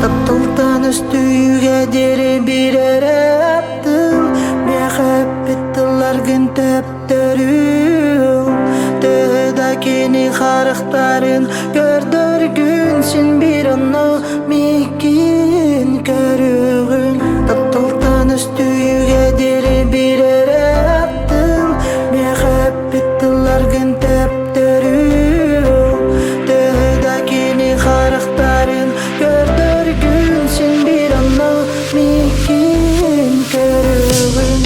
Таптылтан үстүйге дери бирере аттым. Мехаппеттылар күн төптөрү. Төда кени харыктарын көрдөргүн. Сен бир анна мекин көрүгүн. Таптылтан үстүйге дери бирере аттым. Мехаппеттылар күн төптөрү. Төда кени харыктарын көрдөргүн. Сен бир анна мекин көрүгүн.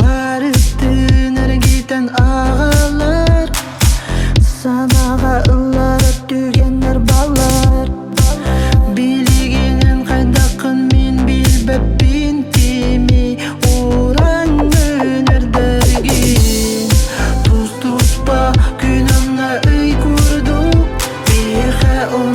Барыптын эргитен агалар, санага ылар өттүгеннер балар. Билигенен кайдакын мен билбеппин, тими уран өнөрдөргүн. Туз туспа күнөмна ый курдук, беха он